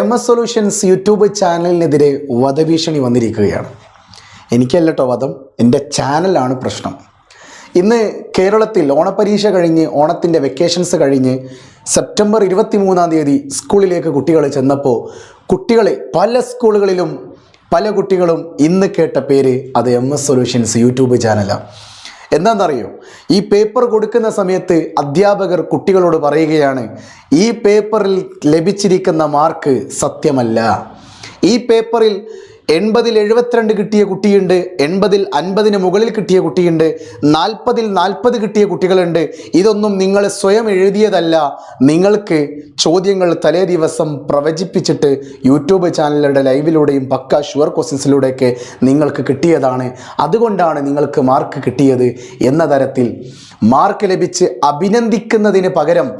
MS solutions YouTube ചാനലിനെതിരെ വധഭീഷണി വന്നിരിക്കുകയാണ്. എനിക്കല്ല കേട്ടോ വധം, എൻ്റെ ചാനലാണ് പ്രശ്നം. ഇന്ന് കേരളത്തിൽ ഓണപ്പരീക്ഷ കഴിഞ്ഞ് ഓണത്തിൻ്റെ വെക്കേഷൻസ് കഴിഞ്ഞ് സെപ്റ്റംബർ 23 സ്കൂളിലേക്ക് കുട്ടികൾ ചെന്നപ്പോൾ പല സ്കൂളുകളിലും പല കുട്ടികളും ഇന്ന് കേട്ട പേര് അത് MS സൊല്യൂഷൻസ് യൂട്യൂബ് ചാനലാണ്. എന്താണെന്നറിയോ, ഈ പേപ്പർ കൊടുക്കുന്ന സമയത്ത് അധ്യാപകർ കുട്ടികളോട് പറയുകയാണ്, ഈ പേപ്പറിൽ ലഭിച്ചിരിക്കുന്ന മാർക്ക് സത്യമല്ല. ഈ പേപ്പറിൽ 80-ൽ 72 കിട്ടിയ കുട്ടിയുണ്ട്, 80-ൽ 50-ന് മുകളിൽ കിട്ടിയ കുട്ടിയുണ്ട്, 40-ൽ 40 കിട്ടിയ കുട്ടികളുണ്ട്. ഇതൊന്നും നിങ്ങൾ സ്വയം എഴുതിയതല്ല, നിങ്ങൾക്ക് ചോദ്യങ്ങൾ തലേ ദിവസം പ്രവചിപ്പിച്ചിട്ട് യൂട്യൂബ് ചാനലുകളുടെ ലൈവിലൂടെയും പക്ക ഷുവർ ക്വസ്റ്റ്യൻസിലൂടെയൊക്കെ നിങ്ങൾക്ക് കിട്ടിയതാണ്, അതുകൊണ്ടാണ് നിങ്ങൾക്ക് മാർക്ക് കിട്ടിയത് എന്ന തരത്തിൽ മാർക്ക് ലഭിച്ച് അഭിനന്ദിക്കുന്നതിന് പകരം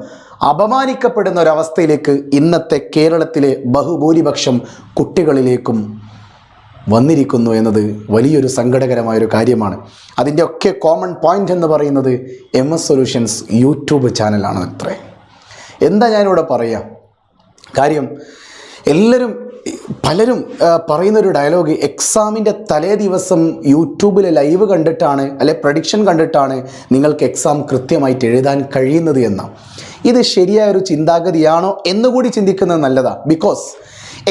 അപമാനിക്കപ്പെടുന്ന ഒരവസ്ഥയിലേക്ക് ഇന്നത്തെ കേരളത്തിലെ ബഹുഭൂരിപക്ഷം കുട്ടികളിലേക്കും വന്നിരിക്കുന്നു എന്നത് വലിയൊരു സങ്കടകരമായൊരു കാര്യമാണ്. അതിൻ്റെ ഒക്കെ കോമൺ പോയിൻ്റ് എന്ന് പറയുന്നത് MS സൊല്യൂഷൻസ് യൂട്യൂബ് ചാനലാണ് അത്രേ. എന്താ ഞാനിവിടെ പറയാം, കാര്യം പലരും പറയുന്നൊരു ഡയലോഗ്, എക്സാമിൻ്റെ തലേ ദിവസം യൂട്യൂബിലെ ലൈവ് കണ്ടിട്ടാണ് അല്ലെ പ്രഡിക്ഷൻ കണ്ടിട്ടാണ് നിങ്ങൾക്ക് എക്സാം കൃത്യമായിട്ട് എഴുതാൻ കഴിയുന്നത് എന്ന. ഇത് ശരിയായൊരു ചിന്താഗതിയാണോ എന്നുകൂടി ചിന്തിക്കുന്നത് നല്ലതാണ്. ബിക്കോസ്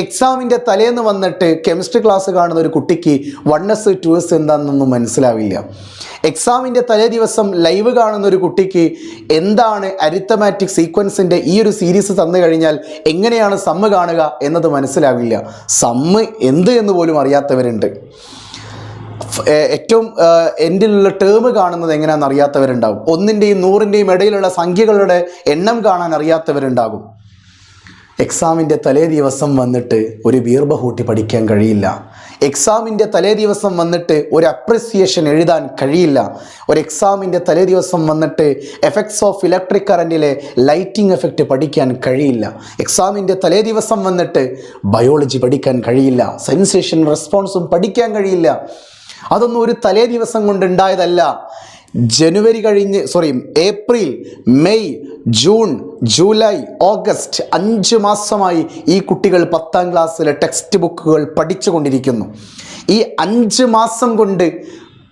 എക്സാമിൻ്റെ തലേന്ന് വന്നിട്ട് കെമിസ്ട്രി ക്ലാസ് കാണുന്ന ഒരു കുട്ടിക്ക് 1S 2S എന്താണെന്നൊന്നും മനസ്സിലാവില്ല. എക്സാമിൻ്റെ തലേ ദിവസം ലൈവ് കാണുന്ന ഒരു കുട്ടിക്ക് എന്താണ് അരിത്തമാറ്റിക് സീക്വൻസിൻ്റെ ഈ ഒരു സീരീസ് തന്നു കഴിഞ്ഞാൽ എങ്ങനെയാണ് സമ്മ് കാണുക എന്നത് മനസ്സിലാവില്ല. സമ്മ് എന്ത് എന്ന് പോലും അറിയാത്തവരുണ്ട്. ഏറ്റവും എൻഡിലുള്ള ടേം കാണുന്നത് എങ്ങനെയാണെന്ന് അറിയാത്തവരുണ്ടാകും. 1-ൻ്റെയും 100-ൻ്റെയും ഇടയിലുള്ള സംഖ്യകളുടെ എണ്ണം കാണാൻ അറിയാത്തവരുണ്ടാകും. എക്സാമിൻ്റെ തലേ ദിവസം വന്നിട്ട് ഒരു ബീർബഹൂട്ടി പഠിക്കാൻ കഴിയില്ല. എക്സാമിൻ്റെ തലേ ദിവസം വന്നിട്ട് ഒരു അപ്രിസിയേഷൻ എഴുതാൻ കഴിയില്ല. ഒരു എക്സാമിൻ്റെ തലേ ദിവസം വന്നിട്ട് എഫക്ട്സ് ഓഫ് ഇലക്ട്രിക് കറൻറ്റിലെ ലൈറ്റിംഗ് എഫക്റ്റ് പഠിക്കാൻ കഴിയില്ല. എക്സാമിൻ്റെ തലേ ദിവസം വന്നിട്ട് ബയോളജി പഠിക്കാൻ കഴിയില്ല. സെൻസേഷൻ റെസ്പോൺസും പഠിക്കാൻ കഴിയില്ല. അതൊന്നും ഒരു തലേ ദിവസം കൊണ്ടുണ്ടായതല്ല. April, May, June, July, August 5 മാസമായി ഈ കുട്ടികൾ 10ാം ക്ലാസ്സിലെ ടെക്സ്റ്റ് ബുക്കുകൾ പഠിച്ചു കൊണ്ടിരിക്കുന്നു. ഈ 5 മാസം കൊണ്ട്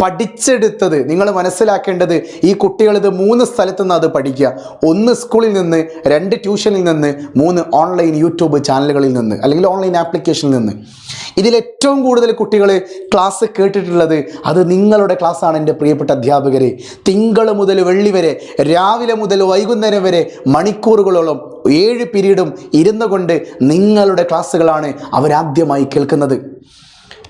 പഠിച്ചെടുത്തത് നിങ്ങൾ മനസ്സിലാക്കേണ്ടത്, ഈ കുട്ടികൾ ഇത് 3 സ്ഥലത്തു നിന്ന് അത് പഠിക്കുക. 1 സ്കൂളിൽ നിന്ന്, 2 ട്യൂഷനിൽ നിന്ന്, 3 ഓൺലൈൻ യൂട്യൂബ് ചാനലുകളിൽ നിന്ന് അല്ലെങ്കിൽ ഓൺലൈൻ ആപ്ലിക്കേഷനിൽ നിന്ന്. ഇതിലേറ്റവും കൂടുതൽ കുട്ടികൾ ക്ലാസ് കേട്ടിട്ടുള്ളത് അത് നിങ്ങളുടെ ക്ലാസ്സാണ് എൻ്റെ പ്രിയപ്പെട്ട അധ്യാപകരെ. തിങ്കൾ മുതൽ വെള്ളി വരെ, രാവിലെ മുതൽ വൈകുന്നേരം വരെ മണിക്കൂറുകളോളം 7 പീരീഡും ഇരുന്നു കൊണ്ട് നിങ്ങളുടെ ക്ലാസ്സുകളാണ് അവരാദ്യമായി കേൾക്കുന്നത്.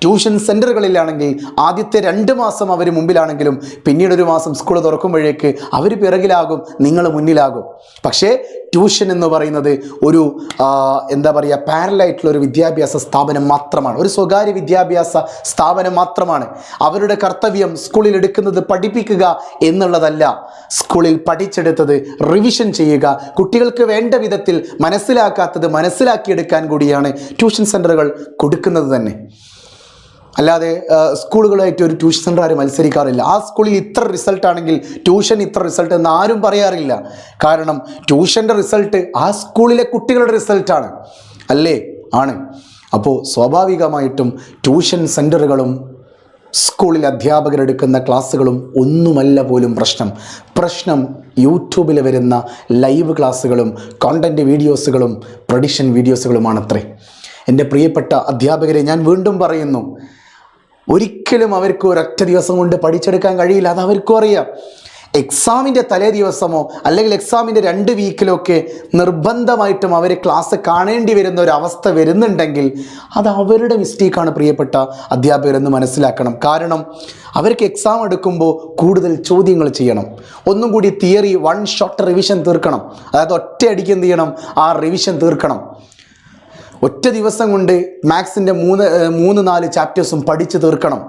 ട്യൂഷൻ സെൻറ്ററുകളിലാണെങ്കിൽ ആദ്യത്തെ 2 മാസം അവർ മുമ്പിലാണെങ്കിലും പിന്നീട് 1 മാസം സ്കൂൾ തുറക്കുമ്പോഴേക്ക് അവർ പിറകിലാകും, നിങ്ങൾ മുന്നിലാകും. പക്ഷേ ട്യൂഷൻ എന്ന് പറയുന്നത് ഒരു പാരലായിട്ടുള്ള ഒരു വിദ്യാഭ്യാസ സ്ഥാപനം മാത്രമാണ്, ഒരു സ്വകാര്യ വിദ്യാഭ്യാസ സ്ഥാപനം മാത്രമാണ്. അവരുടെ കർത്തവ്യം സ്കൂളിൽ എടുക്കുന്നത് പഠിപ്പിക്കുക എന്നുള്ളതല്ല. സ്കൂളിൽ പഠിച്ചെടുത്തത് റിവിഷൻ ചെയ്യുക, കുട്ടികൾക്ക് വേണ്ട വിധത്തിൽ മനസ്സിലാക്കാത്തത് മനസ്സിലാക്കിയെടുക്കാൻ കൂടിയാണ് ട്യൂഷൻ സെൻറ്ററുകൾ കൊടുക്കുന്നത് തന്നെ. അല്ലാതെ സ്കൂളുകളായിട്ട് ഒരു ട്യൂഷൻ സെൻ്റർ ആരും മത്സരിക്കാറില്ല. ആ സ്കൂളിൽ ഇത്ര റിസൾട്ട് ആണെങ്കിൽ ട്യൂഷൻ ഇത്ര റിസൾട്ട് എന്ന് ആരും പറയാറില്ല. കാരണം ട്യൂഷൻ്റെ റിസൾട്ട് ആ സ്കൂളിലെ കുട്ടികളുടെ റിസൾട്ടാണ്, അല്ലേ? ആണ്. അപ്പോൾ സ്വാഭാവികമായിട്ടും ട്യൂഷൻ സെൻ്ററുകളും സ്കൂളിൽ അധ്യാപകരെടുക്കുന്ന ക്ലാസ്സുകളും ഒന്നുമല്ല പോലും പ്രശ്നം യൂട്യൂബിൽ വരുന്ന ലൈവ് ക്ലാസ്സുകളും കോണ്ടൻറ്റ് വീഡിയോസുകളും പ്രഡിക്ഷൻ വീഡിയോസുകളുമാണത്രേ. എൻ്റെ പ്രിയപ്പെട്ട അധ്യാപകരെ, ഞാൻ വീണ്ടും പറയുന്നു, ഒരിക്കലും അവർക്ക് ഒരൊറ്റ ദിവസം കൊണ്ട് പഠിച്ചെടുക്കാൻ കഴിയില്ല. അത് അവർക്കും അറിയാം. എക്സാമിൻ്റെ തലേ ദിവസമോ അല്ലെങ്കിൽ എക്സാമിൻ്റെ 2 വീക്കിലൊക്കെ നിർബന്ധമായിട്ടും അവർ ക്ലാസ് കാണേണ്ടി വരുന്ന ഒരവസ്ഥ വരുന്നുണ്ടെങ്കിൽ അത് അവരുടെ മിസ്റ്റേക്കാണ് പ്രിയപ്പെട്ട അധ്യാപകരെന്ന് മനസ്സിലാക്കണം. കാരണം അവർക്ക് എക്സാം എടുക്കുമ്പോൾ കൂടുതൽ ചോദ്യങ്ങൾ ചെയ്യണം, ഒന്നും കൂടി തിയറി 1 ഷോട്ട് റിവിഷൻ തീർക്കണം. അതായത് ഒറ്റയടിക്ക് എന്ത് ചെയ്യണം, ആ റിവിഷൻ തീർക്കണം. ഒറ്റ ദിവസം കൊണ്ട് മാത്സിൻ്റെ 3-4 ചാപ്റ്റേഴ്സും പഠിച്ച് തീർക്കണം.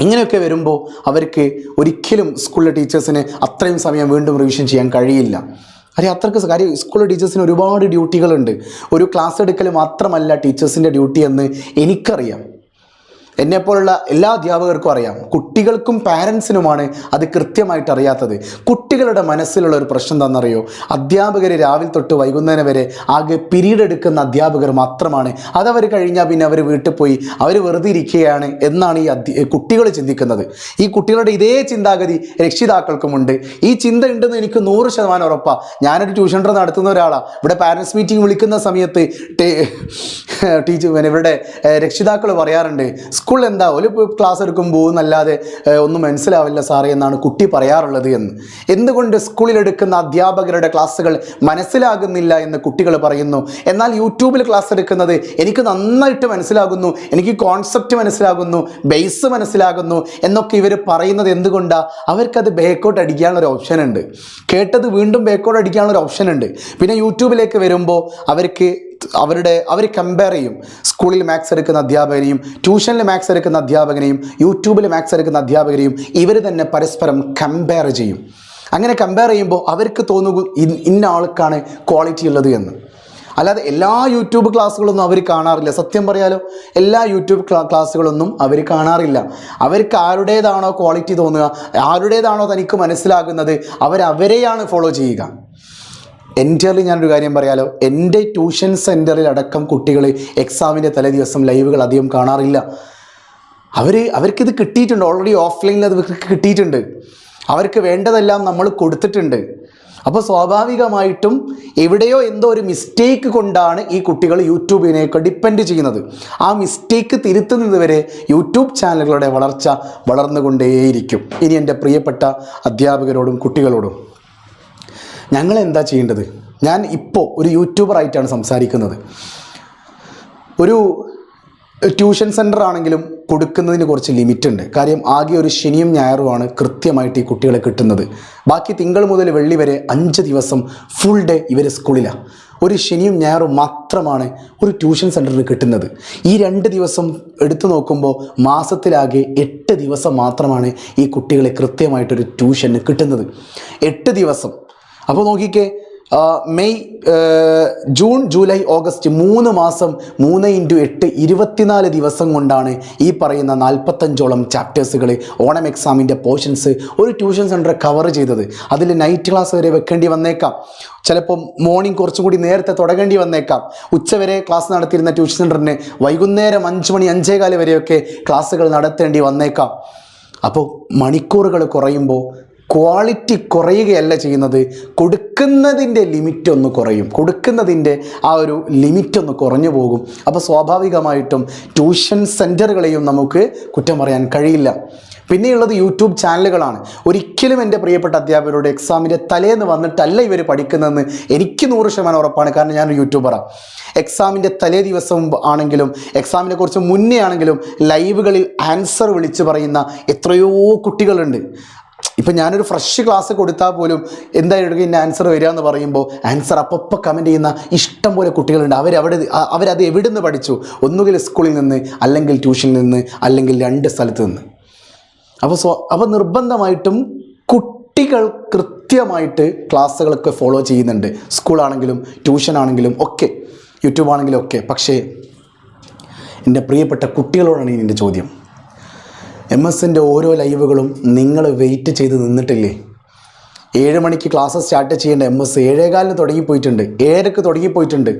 ഇങ്ങനെയൊക്കെ വരുമ്പോൾ അവർക്ക് ഒരിക്കലും സ്കൂളിലെ ടീച്ചേഴ്സിന് അത്രയും സമയം വീണ്ടും റിവിഷൻ ചെയ്യാൻ കഴിയില്ല. കാര്യം സ്കൂളിലെ ടീച്ചേഴ്സിന് ഒരുപാട് ഡ്യൂട്ടികളുണ്ട്. ഒരു ക്ലാസ് എടുക്കൽ മാത്രമല്ല ടീച്ചേഴ്സിൻ്റെ ഡ്യൂട്ടി എന്ന് എനിക്കറിയാം. എന്നെപ്പോലുള്ള എല്ലാ അധ്യാപകർക്കും അറിയാം, കുട്ടികൾക്കും പാരൻസിനുമാണ് അത് കൃത്യമായിട്ട് അറിയാത്തത്. കുട്ടികളുടെ മനസ്സിലുള്ള ഒരു പ്രശ്നം എന്താണെന്നറിയോ? അധ്യാപകർ രാവിലെ തൊട്ട് വൈകുന്നേരം വരെ ആകെ പിരീഡ് എടുക്കുന്ന അധ്യാപകർ മാത്രമാണ്. അതവർ കഴിഞ്ഞാൽ പിന്നെ അവർ വീട്ടിൽ പോയി അവർ വെറുതെ ഇരിക്കുകയാണ് എന്നാണ് ഈ കുട്ടികൾ ചിന്തിക്കുന്നത്. ഈ കുട്ടികളുടെ ഇതേ ചിന്താഗതി രക്ഷിതാക്കൾക്കുമുണ്ട്. ഈ ചിന്ത ഉണ്ടെന്ന് എനിക്ക് 100% ഉറപ്പാണ്. ഞാനൊരു ട്യൂഷൻ സെൻ്റർ നടത്തുന്ന ഒരാളാണ്. ഇവിടെ പാരൻസ് മീറ്റിംഗ് വിളിക്കുന്ന സമയത്ത് ഇവരുടെ രക്ഷിതാക്കൾ പറയാറുണ്ട്, സ്കൂളിൽ എന്താ ഒരു ക്ലാസ് എടുക്കുമ്പോൾ എന്നല്ലാതെ ഒന്നും മനസ്സിലാവില്ല സാറേ എന്നാണ് കുട്ടി പറയാറുള്ളത് എന്ന്. എന്തുകൊണ്ട് സ്കൂളിൽ എടുക്കുന്ന അധ്യാപകരുടെ ക്ലാസ്സുകൾ മനസ്സിലാകുന്നില്ല എന്ന് കുട്ടികൾ പറയുന്നു. എന്നാൽ യൂട്യൂബിൽ ക്ലാസ് എടുക്കുന്നത് എനിക്ക് നന്നായിട്ട് മനസ്സിലാകുന്നു, എനിക്ക് കോൺസെപ്റ്റ് മനസ്സിലാകുന്നു, ബേസ് മനസ്സിലാകുന്നു എന്നൊക്കെ ഇവർ പറയുന്നത് എന്തുകൊണ്ടാണ്? അവർക്കത് ബാക്കോട്ട് അടിക്കാനുള്ളൊരു ഓപ്ഷൻ ഉണ്ട്. കേട്ടത് വീണ്ടും ബാക്കോട്ട് അടിക്കാനുള്ളൊരു ഓപ്ഷൻ ഉണ്ട്. പിന്നെ യൂട്യൂബിലേക്ക് വരുമ്പോൾ അവർ കമ്പയർ ചെയ്യും. സ്കൂളിൽ മാത്സ് എടുക്കുന്ന അധ്യാപകനെയും ട്യൂഷനിൽ മാത്സ് എടുക്കുന്ന അധ്യാപകനെയും യൂട്യൂബിൽ മാത്സ് എടുക്കുന്ന അധ്യാപകരെയും ഇവർ തന്നെ പരസ്പരം കമ്പയർ ചെയ്യും. അങ്ങനെ കമ്പയർ ചെയ്യുമ്പോൾ അവർക്ക് തോന്നുക ഇന്ന ആൾക്കാണ് ക്വാളിറ്റി ഉള്ളത് എന്ന്. അല്ലാതെ എല്ലാ യൂട്യൂബ് ക്ലാസ്സുകളൊന്നും അവർ കാണാറില്ല. സത്യം പറയാലോ, എല്ലാ യൂട്യൂബ് ക്ലാസ്സുകളൊന്നും അവർ കാണാറില്ല. അവർക്ക് ആരുടേതാണോ ക്വാളിറ്റി തോന്നുക, ആരുടേതാണോ തനിക്ക് മനസ്സിലാകുന്നത്, അവരെയാണ് ഫോളോ ചെയ്യുക. എൻ്റെറിൽ ഞാനൊരു കാര്യം പറയാലോ, എൻ്റെ ട്യൂഷൻ സെൻറ്ററിൽ അടക്കം കുട്ടികൾ എക്സാമിൻ്റെ തലേ ദിവസം ലൈവുകൾ അധികം കാണാറില്ല. അവർക്കിത് കിട്ടിയിട്ടുണ്ട്, ഓൾറെഡി ഓഫ്ലൈനിൽ അത് കിട്ടിയിട്ടുണ്ട്. അവർക്ക് വേണ്ടതെല്ലാം നമ്മൾ കൊടുത്തിട്ടുണ്ട്. അപ്പോൾ സ്വാഭാവികമായിട്ടും എവിടെയോ എന്തോ ഒരു മിസ്റ്റേക്ക് കൊണ്ടാണ് ഈ കുട്ടികൾ യൂട്യൂബിനെയൊക്കെ ഡിപ്പെൻഡ് ചെയ്യുന്നത്. ആ മിസ്റ്റേക്ക് തിരുത്തുന്നത് വരെ യൂട്യൂബ് ചാനലുകളുടെ വളർച്ച വളർന്നുകൊണ്ടേയിരിക്കും. ഇനി എൻ്റെ പ്രിയപ്പെട്ട അധ്യാപകരോടും കുട്ടികളോടും ഞങ്ങൾ എന്താ ചെയ്യേണ്ടത്? ഞാൻ ഇപ്പോൾ ഒരു യൂട്യൂബറായിട്ടാണ് സംസാരിക്കുന്നത്. ഒരു ട്യൂഷൻ സെൻ്റർ ആണെങ്കിലും കൊടുക്കുന്നതിന് കുറച്ച് ലിമിറ്റ് ഉണ്ട്. കാര്യം ആകെ ഒരു ശനിയും ഞായറുമാണ് കൃത്യമായിട്ട് ഈ കുട്ടികളെ കിട്ടുന്നത്. ബാക്കി തിങ്കൾ മുതൽ വെള്ളി വരെ 5 ദിവസം ഫുൾ ഡേ ഇവർ സ്കൂളിലാണ്. ഒരു ശനിയും ഞായറും മാത്രമാണ് ഒരു ട്യൂഷൻ സെൻറ്ററിൽ കിട്ടുന്നത്. ഈ 2 ദിവസം എടുത്തു നോക്കുമ്പോൾ മാസത്തിലാകെ 8 ദിവസം മാത്രമാണ് ഈ കുട്ടികളെ കൃത്യമായിട്ടൊരു ട്യൂഷന് കിട്ടുന്നത്. 8 ദിവസം. അപ്പോൾ നോക്കിക്കേ, മെയ്, ജൂൺ, ജൂലൈ, ഓഗസ്റ്റ് 3 മാസം 3 × 8 24 ദിവസം കൊണ്ടാണ് ഈ പറയുന്ന 45ഓളം ചാപ്റ്റേഴ്സുകൾ ഓണം എക്സാമിൻ്റെ പോർഷൻസ് ഒരു ട്യൂഷൻ സെൻറ്റർ കവർ ചെയ്തത്. അതിൽ നൈറ്റ് ക്ലാസ് വരെ വെക്കേണ്ടി വന്നേക്കാം. ചിലപ്പോൾ മോർണിംഗ് കുറച്ചും കൂടി നേരത്തെ തുടങ്ങേണ്ടി വന്നേക്കാം. ഉച്ചവരെ ക്ലാസ് നടത്തിയിരുന്ന ട്യൂഷൻ സെൻറ്ററിന് വൈകുന്നേരം 5 മണി 5:15 വരെയൊക്കെ ക്ലാസ്സുകൾ നടത്തേണ്ടി വന്നേക്കാം. അപ്പോൾ മണിക്കൂറുകൾ കുറയുമ്പോൾ ക്വാളിറ്റി കുറയുകയല്ല ചെയ്യുന്നത്, കൊടുക്കുന്നതിൻ്റെ ലിമിറ്റ് ഒന്ന് കുറയും, കൊടുക്കുന്നതിൻ്റെ ആ ഒരു ലിമിറ്റ് ഒന്ന് കുറഞ്ഞു പോകും. അപ്പോൾ സ്വാഭാവികമായിട്ടും ട്യൂഷൻ സെൻറ്ററുകളെയും നമുക്ക് കുറ്റം പറയാൻ കഴിയില്ല. പിന്നെയുള്ളത് യൂട്യൂബ് ചാനലുകളാണ്. ഒരിക്കലും എൻ്റെ പ്രിയപ്പെട്ട അധ്യാപകരോട് എക്സാമിൻ്റെ തലേന്ന് വന്നിട്ടല്ല ഇവർ പഠിക്കുന്നതെന്ന് എനിക്ക് 100% ഉറപ്പാണ്. കാരണം ഞാനൊരു യൂട്യൂബറാണ്. എക്സാമിൻ്റെ തലേ ദിവസം ആണെങ്കിലും എക്സാമിനെ കുറിച്ച് മുന്നേ ആണെങ്കിലും ലൈവുകളിൽ ആൻസർ വിളിച്ച് പറയുന്ന എത്രയോ കുട്ടികളുണ്ട്. ഇപ്പം ഞാനൊരു ഫ്രഷ് ക്ലാസ് കൊടുത്താൽ പോലും എന്തായാലും ഇന്ന ആൻസർ വരിക എന്ന് പറയുമ്പോൾ ആൻസർ അപ്പം കമൻറ്റ് ചെയ്യുന്ന ഇഷ്ടം പോലെ കുട്ടികളുണ്ട്. അവരത് എവിടെ നിന്ന് പഠിച്ചു? ഒന്നുകിൽ സ്കൂളിൽ നിന്ന്, അല്ലെങ്കിൽ ട്യൂഷനിൽ നിന്ന്, അല്ലെങ്കിൽ 2 സ്ഥലത്ത് നിന്ന്. അപ്പോൾ നിർബന്ധമായിട്ടും കുട്ടികൾ കൃത്യമായിട്ട് ക്ലാസ്സുകളൊക്കെ ഫോളോ ചെയ്യുന്നുണ്ട്. സ്കൂളാണെങ്കിലും ട്യൂഷൻ ആണെങ്കിലും ഒക്കെ, യൂട്യൂബ് ആണെങ്കിലും ഒക്കെ. പക്ഷേ എൻ്റെ പ്രിയപ്പെട്ട കുട്ടികളോടാണ് എൻ്റെ ചോദ്യം. MS-ൻ്റെ ഓരോ ലൈവുകളും നിങ്ങൾ വെയിറ്റ് ചെയ്ത് നിന്നിട്ടില്ലേ? 7 മണിക്ക് ക്ലാസ് സ്റ്റാർട്ട് ചെയ്യേണ്ട MS 7:15 തുടങ്ങിപ്പോയിട്ടുണ്ട്, 7:00 തുടങ്ങിപ്പോയിട്ടുണ്ട്.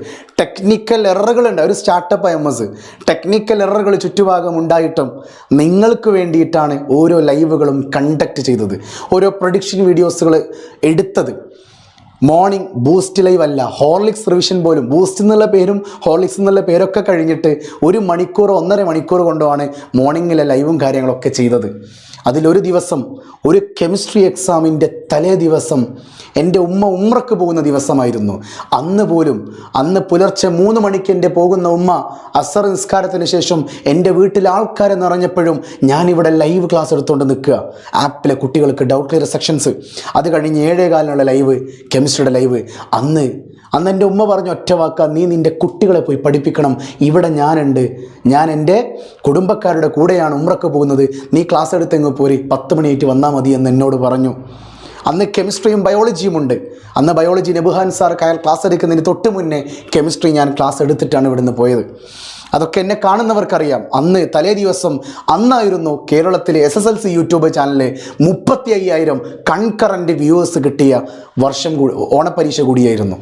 ടെക്നിക്കൽ എററുകളുണ്ട്. ഒരു സ്റ്റാർട്ടപ്പ് MS ടെക്നിക്കൽ എററുകൾ ചുറ്റുഭാഗം ഉണ്ടായിട്ടും നിങ്ങൾക്ക് വേണ്ടിയിട്ടാണ് ഓരോ ലൈവുകളും കണ്ടക്ട് ചെയ്തത്, ഓരോ പ്രൊഡിക്ഷൻ വീഡിയോസുകൾ എടുത്തത്. മോർണിംഗ് ബൂസ്റ്റ് ലൈവ് അല്ല, ഹോർലിക്സ് റിവിഷൻ പോലും, ബൂസ്റ്റ് എന്നുള്ള പേരും ഹോർലിക്സ് എന്നുള്ള പേരൊക്കെ കഴിഞ്ഞിട്ട് 1 മണിക്കൂർ 1.5 മണിക്കൂർ കൊണ്ടുമാണ് മോർണിംഗിലെ ലൈവും കാര്യങ്ങളൊക്കെ ചെയ്തത്. അതിലൊരു ദിവസം ഒരു കെമിസ്ട്രി എക്സാമിൻ്റെ തലേ ദിവസം എൻ്റെ ഉമ്രക്ക് പോകുന്ന ദിവസമായിരുന്നു. അന്ന് പുലർച്ചെ 3 മണിക്ക് എൻ്റെ പോകുന്ന ഉമ്മ അസർ നിസ്കാരത്തിന് ശേഷം എൻ്റെ വീട്ടിൽ ആൾക്കാരെ നിറഞ്ഞപ്പോഴും ഞാനിവിടെ ലൈവ് ക്ലാസ് എടുത്തുകൊണ്ട് നിൽക്കുക. ആപ്പിലെ കുട്ടികൾക്ക് ഡൗട്ട് ക്ലിയർ സെക്ഷൻസ്, അത് കഴിഞ്ഞ് 7:15 ലൈവ്, കെമിസ്ട്രിയുടെ ലൈവ്. അന്ന് എൻ്റെ ഉമ്മ പറഞ്ഞ ഒറ്റ വാക്ക, നീ നിൻ്റെ കുട്ടികളെ പോയി പഠിപ്പിക്കണം, ഇവിടെ ഞാനുണ്ട്, ഞാൻ എൻ്റെ കുടുംബക്കാരുടെ കൂടെയാണ് ഉമ്രക്ക് പോകുന്നത്, നീ ക്ലാസ് എടുത്തെങ്ങ് പോരി, 10 മണിയായിട്ട് വന്നാൽ മതി എന്ന് എന്നോട് പറഞ്ഞു. അന്ന് കെമിസ്ട്രിയും ബയോളജിയും ഉണ്ട്. അന്ന് ബയോളജി നബുഹാൻ സാർ ക്ലാസ് എടുക്കുന്നതിന് തൊട്ട് മുന്നേ കെമിസ്ട്രി ഞാൻ ക്ലാസ് എടുത്തിട്ടാണ് ഇവിടുന്ന് പോയത്. അതൊക്കെ എന്നെ കാണുന്നവർക്കറിയാം. അന്ന് തലേ ദിവസം അന്നായിരുന്നു കേരളത്തിലെ SSLC യൂട്യൂബ് ചാനലിൽ 35,000 കൺകറൻറ്റ് വ്യൂവേഴ്സ് കിട്ടിയ ഓണപ്പരീക്ഷ കൂടിയായിരുന്നു.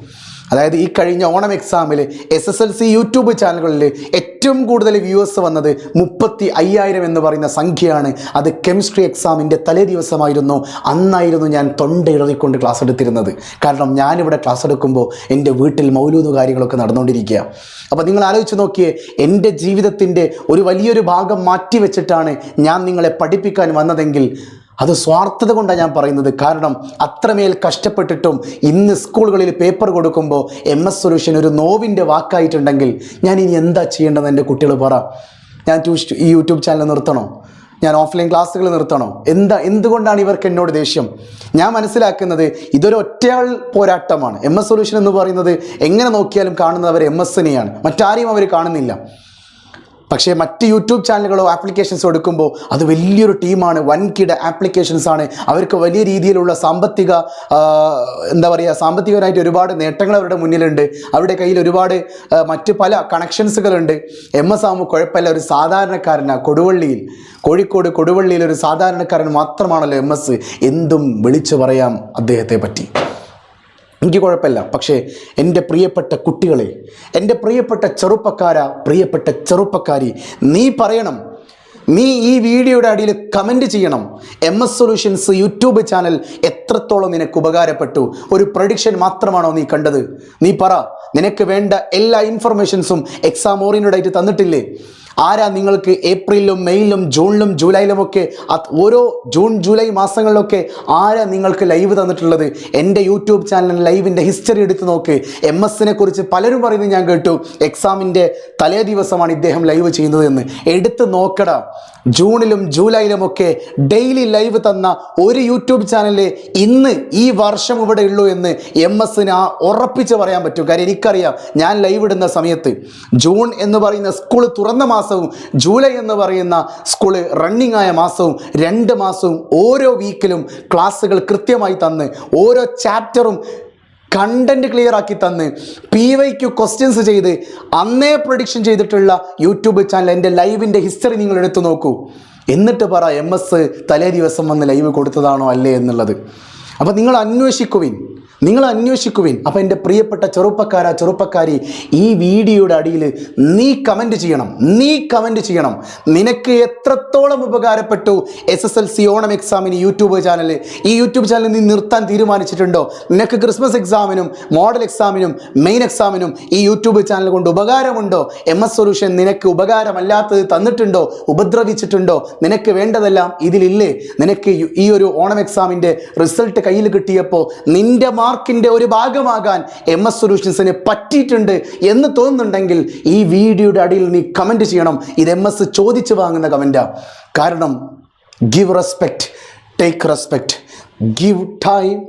അതായത് ഈ കഴിഞ്ഞ ഓണം എക്സാമിൽ SSLC യൂട്യൂബ് ചാനലുകളിൽ ഏറ്റവും കൂടുതൽ വ്യൂവേഴ്സ് വന്നത് 35,000 എന്ന് പറയുന്ന സംഖ്യയാണ്. അത് കെമിസ്ട്രി എക്സാമിൻ്റെ തലേ ദിവസമായിരുന്നു. അന്നായിരുന്നു ഞാൻ തൊണ്ടയിളറിക്കൊണ്ട് ക്ലാസ് എടുത്തിരുന്നത്. കാരണം ഞാനിവിടെ ക്ലാസ് എടുക്കുമ്പോൾ എൻ്റെ വീട്ടിൽ മൗലൂദ് കാര്യങ്ങളൊക്കെ നടന്നുകൊണ്ടിരിക്കുക. അപ്പോൾ നിങ്ങൾ ആലോചിച്ച് നോക്കിയേ, എൻ്റെ ജീവിതത്തിൻ്റെ ഒരു വലിയൊരു ഭാഗം മാറ്റി വെച്ചിട്ടാണ് ഞാൻ നിങ്ങളെ പഠിപ്പിക്കാൻ വന്നതെങ്കിൽ അത് സ്വാർത്ഥത കൊണ്ടാണ് ഞാൻ പറയുന്നത്. കാരണം അത്രമേൽ കഷ്ടപ്പെട്ടിട്ടും ഇന്ന് സ്കൂളുകളിൽ പേപ്പർ കൊടുക്കുമ്പോൾ MS സൊല്യൂഷൻ ഒരു നോവിൻ്റെ വാക്കായിട്ടുണ്ടെങ്കിൽ ഞാൻ ഇനി എന്താ ചെയ്യേണ്ടതെന്ന് എൻ്റെ കുട്ടികൾ പറ. ഞാൻ ഈ യൂട്യൂബ് ചാനൽ നിർത്തണോ? ഞാൻ ഓഫ്ലൈൻ ക്ലാസ്സുകൾ നിർത്തണോ? എന്തുകൊണ്ടാണ് ഇവർക്ക് എന്നോട് ദേഷ്യം? ഞാൻ മനസ്സിലാക്കുന്നത് ഇതൊരു ഒറ്റയാൾ പോരാട്ടമാണ്. MS സൊല്യൂഷൻ എന്ന് പറയുന്നത് എങ്ങനെ നോക്കിയാലും കാണുന്നത് അവർ MS-നെയാണ്, മറ്റാരെയും അവർ കാണുന്നില്ല. പക്ഷേ മറ്റ് യൂട്യൂബ് ചാനലുകളോ ആപ്ലിക്കേഷൻസോ എടുക്കുമ്പോൾ അത് വലിയൊരു ടീമാണ്, വൻകിട ആപ്ലിക്കേഷൻസാണ്. അവർക്ക് വലിയ രീതിയിലുള്ള സാമ്പത്തികമായിട്ട് ഒരുപാട് നേട്ടങ്ങൾ അവരുടെ മുന്നിലുണ്ട്. അവരുടെ കയ്യിൽ ഒരുപാട് മറ്റ് പല കണക്ഷൻസുകളുണ്ട്. MS ആകുമ്പോൾ കുഴപ്പമില്ല, ഒരു സാധാരണക്കാരനാണ്. കോഴിക്കോട് കൊടുവള്ളിയിൽ ഒരു സാധാരണക്കാരൻ മാത്രമാണല്ലോ MS. എന്തും വിളിച്ചു പറയാം അദ്ദേഹത്തെ പറ്റി. എനിക്ക് കുഴപ്പമില്ല. പക്ഷേ എൻ്റെ പ്രിയപ്പെട്ട കുട്ടികളെ, എൻ്റെ പ്രിയപ്പെട്ട ചെറുപ്പക്കാരി, നീ പറയണം, നീ ഈ വീഡിയോയുടെ അടിയിൽ കമൻറ്റ് ചെയ്യണം. MS സൊല്യൂഷൻസ് യൂട്യൂബ് ചാനൽ എത്രത്തോളം നിനക്ക് ഉപകാരപ്പെട്ടു? ഒരു പ്രഡിക്ഷൻ മാത്രമാണോ നീ കണ്ടത്? നീ പറ. നിനക്ക് വേണ്ട എല്ലാ ഇൻഫർമേഷൻസും എക്സാം ഓറിയൻറ്റഡ് ആയിട്ട് തന്നിട്ടില്ലേ? ആരാ നിങ്ങൾക്ക് ഏപ്രിലും മെയിലും ജൂണിലും ജൂലൈയിലുമൊക്കെ ഓരോ ജൂൺ ജൂലൈ മാസങ്ങളിലൊക്കെ ആരാ നിങ്ങൾക്ക് ലൈവ് തന്നിട്ടുള്ളത്? എൻ്റെ യൂട്യൂബ് ചാനലിൽ ലൈവിൻ്റെ ഹിസ്റ്ററി എടുത്ത് നോക്ക്. MS-നെ കുറിച്ച് പലരും പറയുന്നത് ഞാൻ കേട്ടു, എക്സാമിൻ്റെ തലേ ദിവസമാണ് ഇദ്ദേഹം ലൈവ് ചെയ്യുന്നത് എന്ന്. എടുത്ത് നോക്കടാ. ജൂണിലും ജൂലൈയിലുമൊക്കെ ഡെയിലി ലൈവ് തന്ന ഒരു യൂട്യൂബ് ചാനലിൽ ഇന്ന് ഈ വർഷം ഇവിടെ ഉള്ളൂ എന്ന് MS-ന് ഉറപ്പിച്ച് പറയാൻ പറ്റും. കാര്യം എനിക്കറിയാം, ഞാൻ ലൈവ് ഇടുന്ന സമയത്ത് ജൂൺ എന്ന് പറയുന്ന സ്കൂൾ തുറന്ന മാസവും ജൂലൈ എന്ന് പറയുന്ന സ്കൂള് റണ്ണിങ് ആയ മാസവും 2 മാസവും ഓരോ വീക്കിലും ക്ലാസ്സുകൾ കൃത്യമായി തന്ന് ഓരോ ചാപ്റ്ററും കണ്ടന്റ് ക്ലിയർ ആക്കി തന്ന് PYQ ക്വസ്റ്റ്യൻസ് ചെയ്ത് അന്നേ പ്രഡിക്ഷൻ ചെയ്തിട്ടുള്ള യൂട്യൂബ് ചാനൽ എൻ്റെ ലൈവിൻ്റെ ഹിസ്റ്ററി നിങ്ങൾ എടുത്തു നോക്കൂ. എന്നിട്ട് പറ MS തലേ ദിവസം വന്ന് ലൈവ് കൊടുത്തതാണോ അല്ലേ എന്നുള്ളത്. അപ്പോൾ നിങ്ങൾ അന്വേഷിക്കുവിൻ. അപ്പോൾ എൻ്റെ പ്രിയപ്പെട്ട ചെറുപ്പക്കാരി, ഈ വീഡിയോയുടെ അടിയിൽ നീ കമൻറ്റ് ചെയ്യണം. നിനക്ക് എത്രത്തോളം ഉപകാരപ്പെട്ടു SSLC ഓണം എക്സാമിന് യൂട്യൂബ് ചാനൽ? ഈ യൂട്യൂബ് ചാനൽ നീ നിർത്താൻ തീരുമാനിച്ചിട്ടുണ്ടോ? നിനക്ക് ക്രിസ്മസ് എക്സാമിനും മോഡൽ എക്സാമിനും മെയിൻ എക്സാമിനും ഈ യൂട്യൂബ് ചാനൽ കൊണ്ട് ഉപകാരമുണ്ടോ? MS സൊല്യൂഷൻ നിനക്ക് ഉപകാരമല്ലാത്തത് തന്നിട്ടുണ്ടോ? ഉപദ്രവിച്ചിട്ടുണ്ടോ? നിനക്ക് വേണ്ടതെല്ലാം ഇതിലില്ലേ? നിനക്ക് ഈ ഒരു ഓണം എക്സാമിൻ്റെ റിസൾട്ട് കയ്യിൽ കിട്ടിയപ്പോൾ നിൻ്റെ മാർക്കിൻ്റെ ഒരു ഭാഗമാകാൻ MS സൊല്യൂഷൻസിന് പറ്റിയിട്ടുണ്ട് എന്ന് തോന്നുന്നുണ്ടെങ്കിൽ ഈ വീഡിയോയുടെ അടിയിൽ നീ കമൻറ്റ് ചെയ്യണം. ഇത് MS ചോദിച്ചു വാങ്ങുന്ന കമൻറ്റാ. കാരണം give respect, take respect, give time,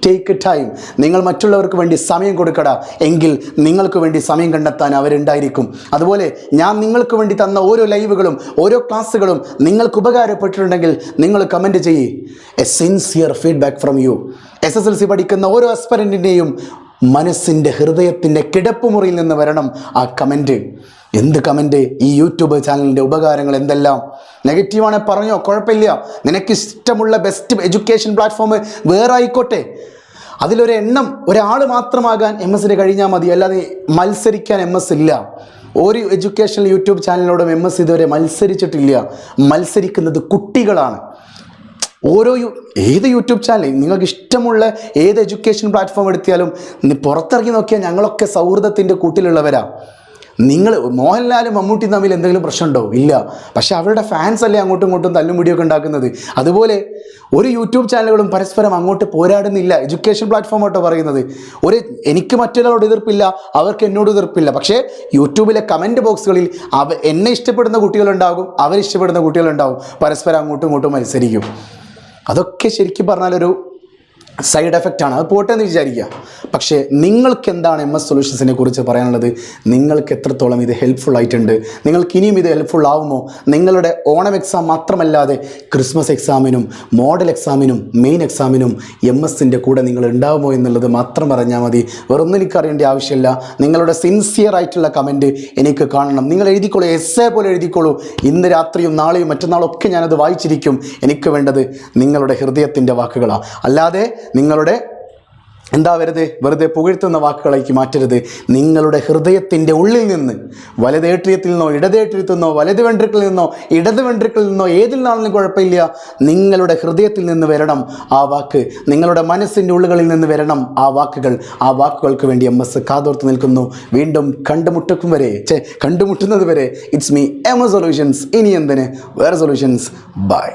take time. നിങ്ങൾ മറ്റുള്ളവർക്ക് വേണ്ടി സമയം കൊടുക്കടാ, എങ്കിൽ നിങ്ങൾക്ക് വേണ്ടി സമയം കണ്ടെത്താൻ അവരുണ്ടായിരിക്കും. അതുപോലെ ഞാൻ നിങ്ങൾക്ക് വേണ്ടി തന്ന ഓരോ ലൈവുകളും ഓരോ ക്ലാസ്സുകളും നിങ്ങൾക്ക് ഉപകാരപ്പെട്ടിട്ടുണ്ടെങ്കിൽ നിങ്ങൾ കമൻറ്റ് ചെയ്യ്. A sincere feedback from you. SSLC പഠിക്കുന്ന ഓരോ ആസ്പിരൻറ്റിൻ്റെയും മനസ്സിൻ്റെ ഹൃദയത്തിൻ്റെ കിടപ്പുമുറിയിൽ നിന്ന് വരണം ആ കമൻറ്റ്. എന്ത് കമൻറ്റ്? ഈ യൂട്യൂബ് ചാനലിൻ്റെ ഉപകാരങ്ങൾ എന്തെല്ലാം. നെഗറ്റീവാണ് പറഞ്ഞോ, കുഴപ്പമില്ല. നിനക്കിഷ്ടമുള്ള ബെസ്റ്റ് എഡ്യൂക്കേഷൻ പ്ലാറ്റ്ഫോം വേറെ ആയിക്കോട്ടെ. ഒരാൾ മാത്രമാകാൻ MS-ന് കഴിഞ്ഞാൽ മതി. അല്ലാതെ മത്സരിക്കാൻ MS ഇല്ല. ഒരു എഡ്യൂക്കേഷണൽ യൂട്യൂബ് ചാനലിനോടും MS ഇതുവരെ മത്സരിച്ചിട്ടില്ല. മത്സരിക്കുന്നത് കുട്ടികളാണ്. ഏത് യൂട്യൂബ് ചാനൽ നിങ്ങൾക്ക് ഇഷ്ടമുള്ള ഏത് എഡ്യൂക്കേഷൻ പ്ലാറ്റ്ഫോം എടുത്താലും പുറത്തിറങ്ങി നോക്കിയാൽ ഞങ്ങളൊക്കെ സൗഹൃദത്തിൻ്റെ കൂട്ടിലുള്ളവരാ. നിങ്ങൾ മോഹൻലാലും മമ്മൂട്ടിയും തമ്മിൽ എന്തെങ്കിലും പ്രശ്നമുണ്ടോ? ഇല്ല. പക്ഷേ അവരുടെ ഫാൻസ് അല്ലേ അങ്ങോട്ടും ഇങ്ങോട്ടും തല്ലും പിടിയൊക്കെ ഉണ്ടാക്കുന്നത്. അതുപോലെ ഒരു യൂട്യൂബ് ചാനലുകളും പരസ്പരം അങ്ങോട്ട് പോരാടുന്നില്ല. എഡ്യൂക്കേഷൻ പ്ലാറ്റ്ഫോമായിട്ടോ പറയുന്നത്. എനിക്ക് മറ്റൊരാളോട് എതിർപ്പില്ല, അവർക്ക് എന്നോട് എതിർപ്പില്ല. പക്ഷേ യൂട്യൂബിലെ കമൻറ്റ് ബോക്സുകളിൽ എന്നെ ഇഷ്ടപ്പെടുന്ന കുട്ടികളുണ്ടാകും, അവരിഷ്ടപ്പെടുന്ന കുട്ടികളുണ്ടാകും. പരസ്പരം അങ്ങോട്ടും ഇങ്ങോട്ടും മത്സരിക്കും. അതൊക്കെ ശരിക്കും പറഞ്ഞാൽ സൈഡ് എഫക്റ്റാണ്, അത് പോട്ടെ എന്ന് വിചാരിക്കുക. പക്ഷേ നിങ്ങൾക്ക് എന്താണ് MS സൊല്യൂഷൻസിനെ കുറിച്ച് പറയാനുള്ളത്? നിങ്ങൾക്ക് എത്രത്തോളം ഇത് ഹെൽപ്ഫുൾ ആയിട്ടുണ്ട്? നിങ്ങൾക്ക് ഇനിയും ഇത് ഹെൽപ്ഫുൾ ആവുമോ? നിങ്ങളുടെ ഓണം എക്സാം മാത്രമല്ലാതെ ക്രിസ്മസ് എക്സാമിനും മോഡൽ എക്സാമിനും മെയിൻ എക്സാമിനും MS-ൻ്റെ കൂടെ നിങ്ങൾ ഉണ്ടാവുമോ എന്നുള്ളത് മാത്രം പറഞ്ഞാൽ മതി. വേറൊന്നും എനിക്ക് അറിയേണ്ട ആവശ്യമില്ല. നിങ്ങളുടെ സിൻസിയർ ആയിട്ടുള്ള കമൻറ്റ് എനിക്ക് കാണണം. നിങ്ങൾ എഴുതിക്കോളൂ, എസ്സേ പോലെ എഴുതിക്കോളൂ. ഇന്ന് രാത്രിയും നാളെയും മറ്റന്നാളൊക്കെ ഞാനത് വായിച്ചിരിക്കും. എനിക്ക് വേണ്ടത് നിങ്ങളുടെ ഹൃദയത്തിൻ്റെ വാക്കുകളാണ്. അല്ലാതെ നിങ്ങളുടെ വെറുതെ പുകഴ്ത്തുന്ന വാക്കുകളാക്കി മാറ്റരുത്. നിങ്ങളുടെ ഹൃദയത്തിൻ്റെ ഉള്ളിൽ നിന്ന്, വലതേട്രിയത്തിൽ നിന്നോ ഇടതേട്രിയത്തിൽ നിന്നോ വലത് വെൻട്രിക്കിൽ നിന്നോ ഇടത് വെൻട്രിക്കിൽ നിന്നോ ഏതിൽ നിന്നാണെങ്കിലും കുഴപ്പമില്ല, നിങ്ങളുടെ ഹൃദയത്തിൽ നിന്ന് വരണം ആ വാക്ക്. നിങ്ങളുടെ മനസ്സിൻ്റെ ഉള്ളുകളിൽ നിന്ന് വരണം ആ വാക്കുകൾ. ആ വാക്കുകൾക്ക് വേണ്ടി MS കാതോർത്ത് നിൽക്കുന്നു. വീണ്ടും കണ്ടുമുട്ടുന്നത് വരെ ഇറ്റ്സ് മീ MS സൊല്യൂഷൻസ്. ഇനി എന്തിന് വേറെ സൊല്യൂഷൻസ്. ബൈ.